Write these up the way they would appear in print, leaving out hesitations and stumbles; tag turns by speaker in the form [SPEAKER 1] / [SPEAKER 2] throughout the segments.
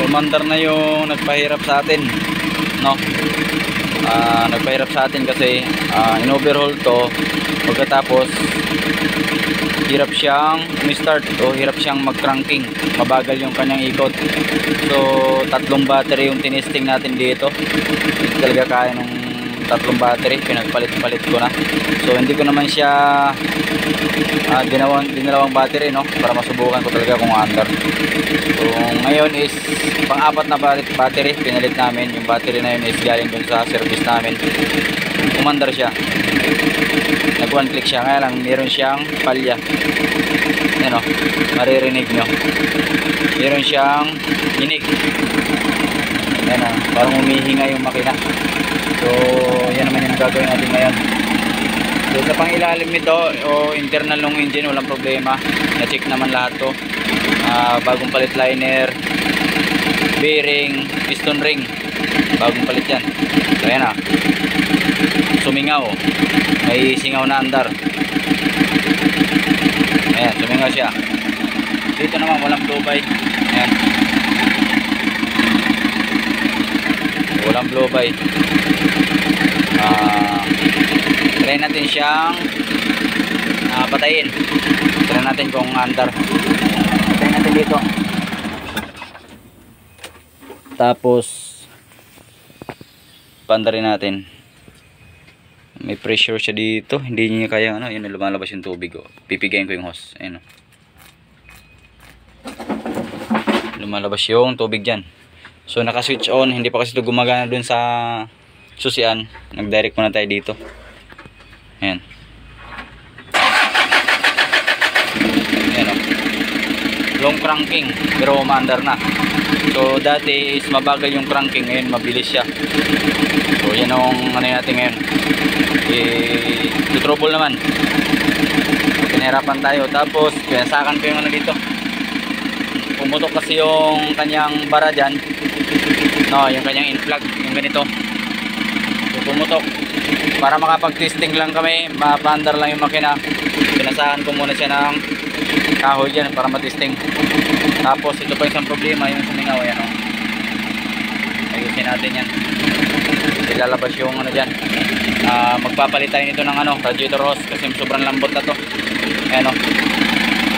[SPEAKER 1] Umandar na yung nagpahirap sa atin, no? Nagpahirap sa atin kasi in-overhaul to. Pagkatapos hirap siyang start o hirap siyang mag-cranking, mabagal yung kanyang ikot. So 3 battery yung tinesting natin dito. Hindi talaga kaya nung 3 battery, pinagpalit-palit ko na. So hindi ko naman siya dinalawang battery, no, para masubukan ko talaga kung andar. So ngayon is pang-4 na battery pinalit namin. Yung battery na yun is galing dun sa service namin. Umandar siya, nag one click siya, kaya lang meron siyang palya. Yan o, maririnig nyo, meron siyang inig. Yan o, parang humihinga yung makina. So yan naman yung gagawin natin ngayon. So sa pangilalim nito o internal ng engine, walang problema, na-check naman lahat to. Bagong palit liner, bearing, piston ring, bagong palit yan. So yan o, sumingaw, may singaw na andar. Ayan, sumingaw siya. Dito naman walang blow by. Ayan, walang blow by. Try natin siyang patayin. Try natin kung andar. Patayin natin dito. Tapos pandarin natin. May pressure siya dito, hindi niya kaya ano, yun, lumalabas yung tubig. Pipigayin ko yung hose. Ayun, lumalabas yung tubig dyan. So naka switch on, hindi pa kasi ito gumagana dun sa susian. Nag direct muna tayo dito. Ayan. Ayan o, long cranking pero umaandar na. So dati is mabagal yung cranking, ngayon mabilis siya. So yan ang ano natin ngayon, trouble naman. Pinahirapan tayo. Tapos pinasakan ko yung ano dito, pumutok kasi yung kanyang bara dyan, no, yung kanyang in-plug, yung ganito. So pumutok, para makapag-testing lang kami, mapandar lang yung makina. Pinasakan ko muna siya ng kahoy dyan para matesting. Tapos ito pa isang problema, yung sumingaw. Ayan o, ayusin natin yan. Ilalabas yung ano dyan. Magpapalit tayo nito ng ano, radiator hose, kasi sobrang lambot na to. Ayan o,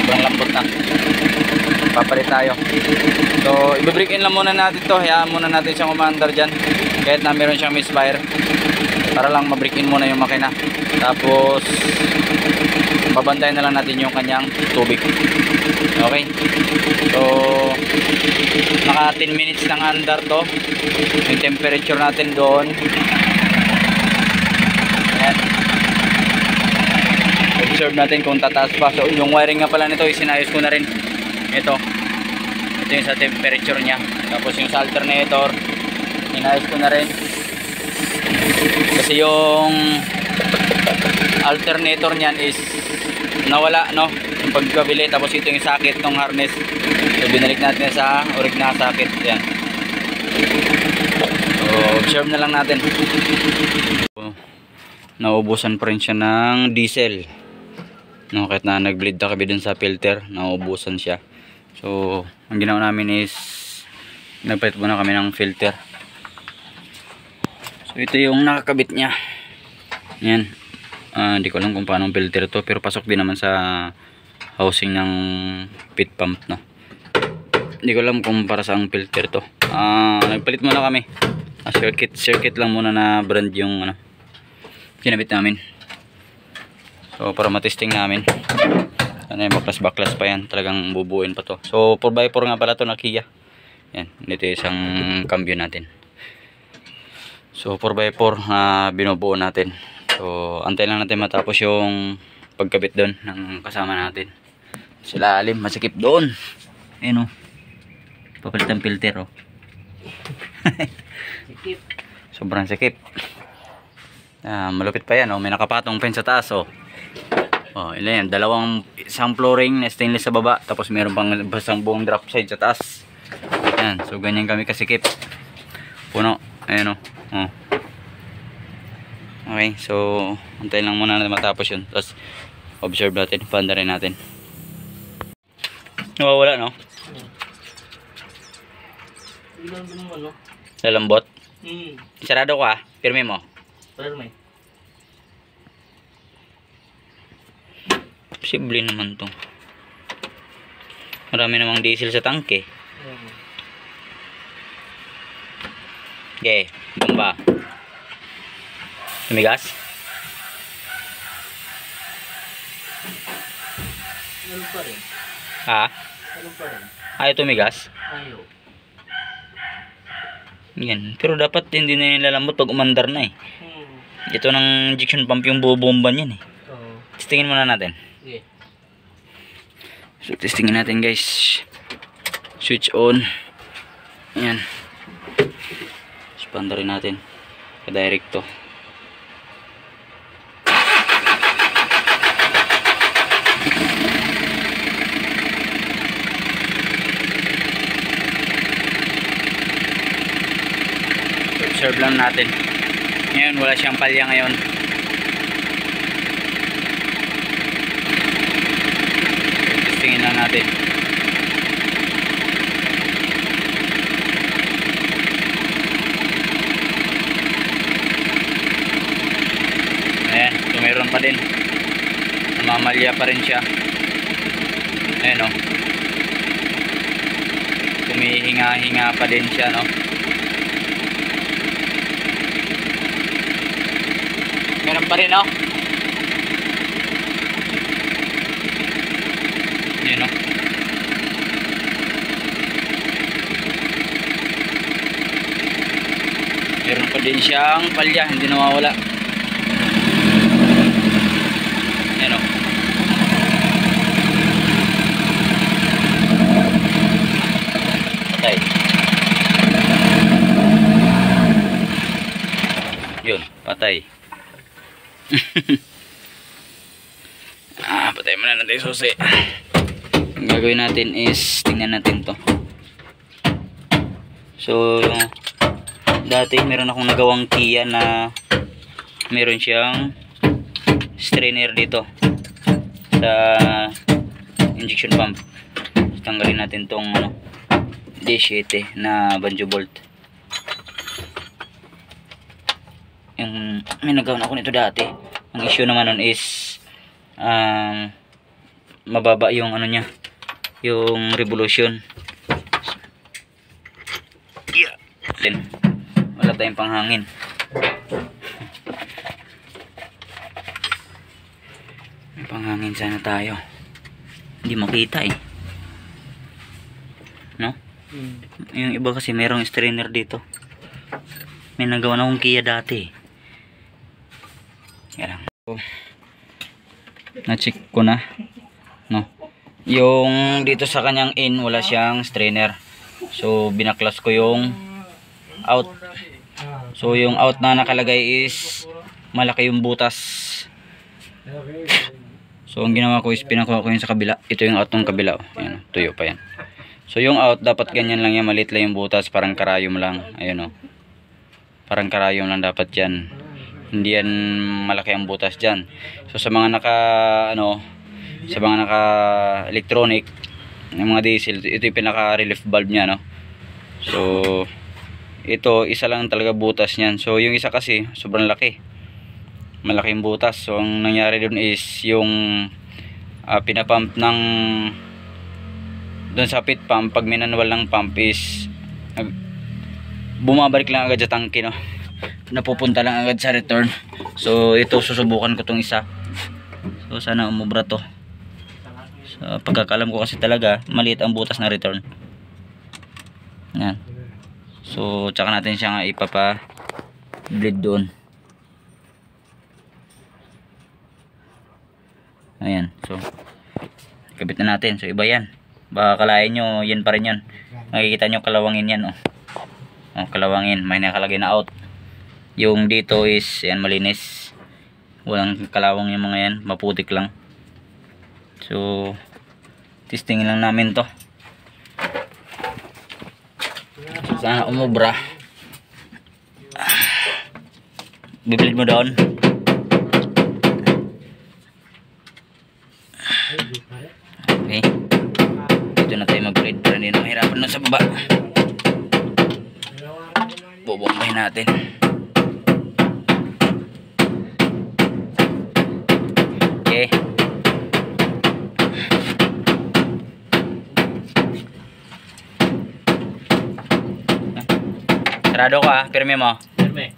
[SPEAKER 1] sobrang lambot na. Papalit tayo. So i-break in lang muna natin to. Hayaan muna natin siyang umandar dyan, kahit na meron siyang misfire, para lang ma-break in muna yung makina. Tapos babantayan na lang natin yung kanyang tubig. Okay, so naka 10 minutes lang andar to. Yung temperature natin doon, ayan, observe natin kung tataas pa. So yung wiring nga pala nito, isinayos ko na rin. Ito yung sa temperature nya. Tapos yung sa alternator, inayos ko na rin, kasi yung alternator nyan is nawala, no, yung pagkabili. Tapos ito yung sakit ng harness, so binalik natin sa orig na sakit. Yan, so observe na lang natin. So, naubusan pa rin siya ng diesel, no, kahit na nag-bleed na kami dun sa filter, naubusan siya. So ang ginawa namin is nagpalit muna kami ng filter. So ito yung nakakabit nya. Yan, hindi ko alam kung paano filter to, pero pasok din naman sa housing ng pit pump, no. Hindi ko alam kung para saang filter to. Nagpalit muna kami. Circuit lang muna na brand yung ano, kinabit namin. So para matesting namin. Ano yung baklas pa yan, talagang bubuin pa to. So 4x4 nga pala to na Kia. Yan, dito isang cambio natin. So 4x4 na binubuo natin. So antay lang natin matapos yung pagkabit doon ng kasama natin. Sila alim, masikip doon. Ayun o, papalit ang filter o. Sobrang sikip. Malupit pa yan o, may nakapatong pen sa taas o. Oh, ilan yan, isang flooring na stainless sa baba, tapos meron pang basang buong drop side sa taas. Yan, so ganyan kami kasikip. Puno, ayan o. Oh. Okay, so antayin lang muna na matapos yun, tapos observe natin, panda rin natin. Nawawala, no?
[SPEAKER 2] Ilan din mo ano?
[SPEAKER 1] Lalambot.
[SPEAKER 2] Hmm.
[SPEAKER 1] Sarado ka, pirme mo.
[SPEAKER 2] Pirme.
[SPEAKER 1] Posible naman to. Marami namang diesel sa tangke. Okay, bomba. Tumigas?
[SPEAKER 2] Ano pa rin?
[SPEAKER 1] Ha?
[SPEAKER 2] Ano pa rin?
[SPEAKER 1] Ayaw tumigas?
[SPEAKER 2] Ayaw.
[SPEAKER 1] Yan. Pero dapat hindi na nilalambot pag umandar na eh. Ito ng injection pump yung bubomba niyan eh.
[SPEAKER 2] Oo.
[SPEAKER 1] Testingin muna natin.
[SPEAKER 2] Sige.
[SPEAKER 1] So testingin natin guys. Switch on. Ayan. Expand rin natin. Pa-direct to. Observe lang natin. Ngayon wala siyang palya ngayon. Testingin lang natin. Ayan, so meron pa din. Namamalya pa rin siya. Ayan o. Humihinga-hinga pa din siya, no? Meron pa rin, no? Ayan, no? Meron pa din siyang palya, hindi nawawala. Ayan, no? Patay. Yun, patay. Patay muna natin yung susi. Ang gagawin natin is tingnan natin to. So dati meron akong nagawang Kia na meron siyang strainer dito sa injection pump. Tanggalin natin tong ano, D7 na banjo bolt. Yung may nagawa ako nito dati. Ang issue naman nun is mababa yung ano niya, yung revolution. Then wala tayong panghangin. May panghangin sana tayo. Hindi makita eh, no? Yung iba kasi merong strainer dito. May nagawa na akong Kia dati. Yan lang. Na-check ko na, no? Yung dito sa kanyang in wala siyang strainer. So binaklas ko yung out. So yung out na nakalagay is malaki yung butas. So ang ginawa ko is pinakuha ko yun sa kabila. Ito yung out ng kabila. Ayan, tuyo pa yan. So yung out dapat ganyan lang yan, maliit lang yung butas, parang karayom lang. Ayun o. Parang karayom lang dapat yan. Hindi yan malaki ang butas dyan. So sa mga sa mga naka electronic, yung mga diesel, ito yung pinaka relief valve nya, no? So ito isa lang talaga butas niyan. So yung isa kasi sobrang laki, malaking butas. So ang nangyari dun is yung pinapump ng dun sa pit pump, pag minanwal ng pump is bumabalik lang agad sa tangke, no? Napupunta lang agad sa return. So ito susubukan ko tong isa. So sana umubra to. So pagkakalam ko kasi talaga maliit ang butas na return. Yan. So tsaka natin siya nga ipapa bleed doon. Ayan. So kabit na natin. So iba yan. Baka kalahin nyo yan pa rin yan. Makikita nyo kalawangin yan, oh. Oh, kalawangin. May nakalagay na out. Yung dito is yan, malinis. Walang kalawang yung mga yan. Maputik lang. So testingin lang namin to. So, sana umubra. Bibleed mo doon. Okay. Dito na tayo mag-bleed para hindi na mahirapan na sa baba. bubombahin natin. Okay. Sarado ko pirme mo.
[SPEAKER 2] Pirme.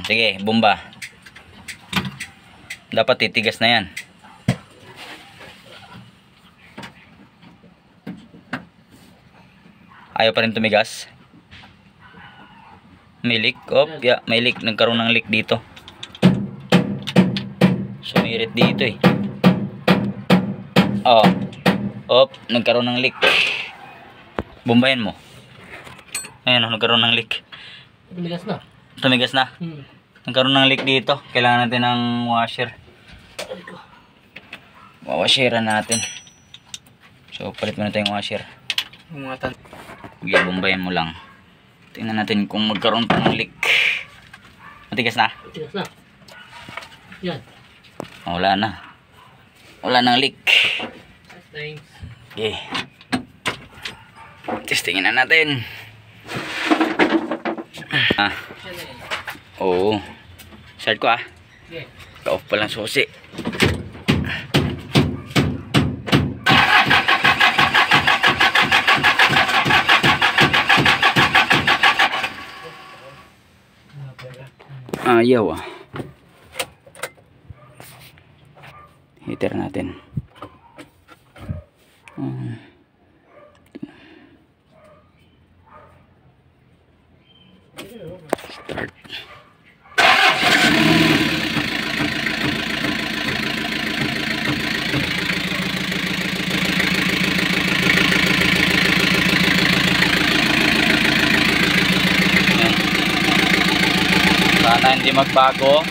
[SPEAKER 1] Sige, bomba. Dapat titigas na yan. Ayaw pa rin tumigas. May leak. Yeah, may leak. Nagkaroon ng leak dito. Sumirit dito eh. Nagkaroon ng leak. Bombayan mo. Ayan, nagkaroon ng leak.
[SPEAKER 2] Tumigas na.
[SPEAKER 1] Tumigas na. Nagkaroon ng leak dito. Kailangan natin ng washer. Wawasheran natin. So, palit mo na tayong washer.
[SPEAKER 2] Yung mga
[SPEAKER 1] Sige, bombayan mo lang. Tingnan natin kung magkaroon pa ng leak. Matigas na?
[SPEAKER 2] Matigas na. Yan.
[SPEAKER 1] Wala na. Wala nang leak.
[SPEAKER 2] Thanks.
[SPEAKER 1] Okay. Testingin na natin. Oo. Start ko
[SPEAKER 2] Okay.
[SPEAKER 1] Ka-off pa lang susi. Ayaw Heater natin. Start. Sana hindi magbago.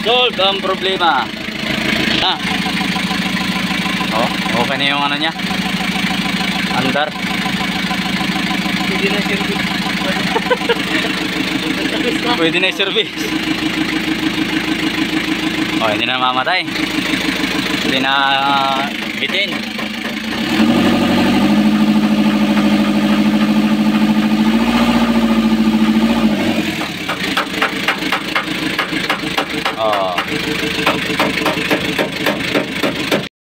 [SPEAKER 1] Solve ang problema. Okay na yung ano niya. Andar.
[SPEAKER 2] Pwede na service.
[SPEAKER 1] Pwede na i-service. Hindi na mamatay. Hindi na bitin.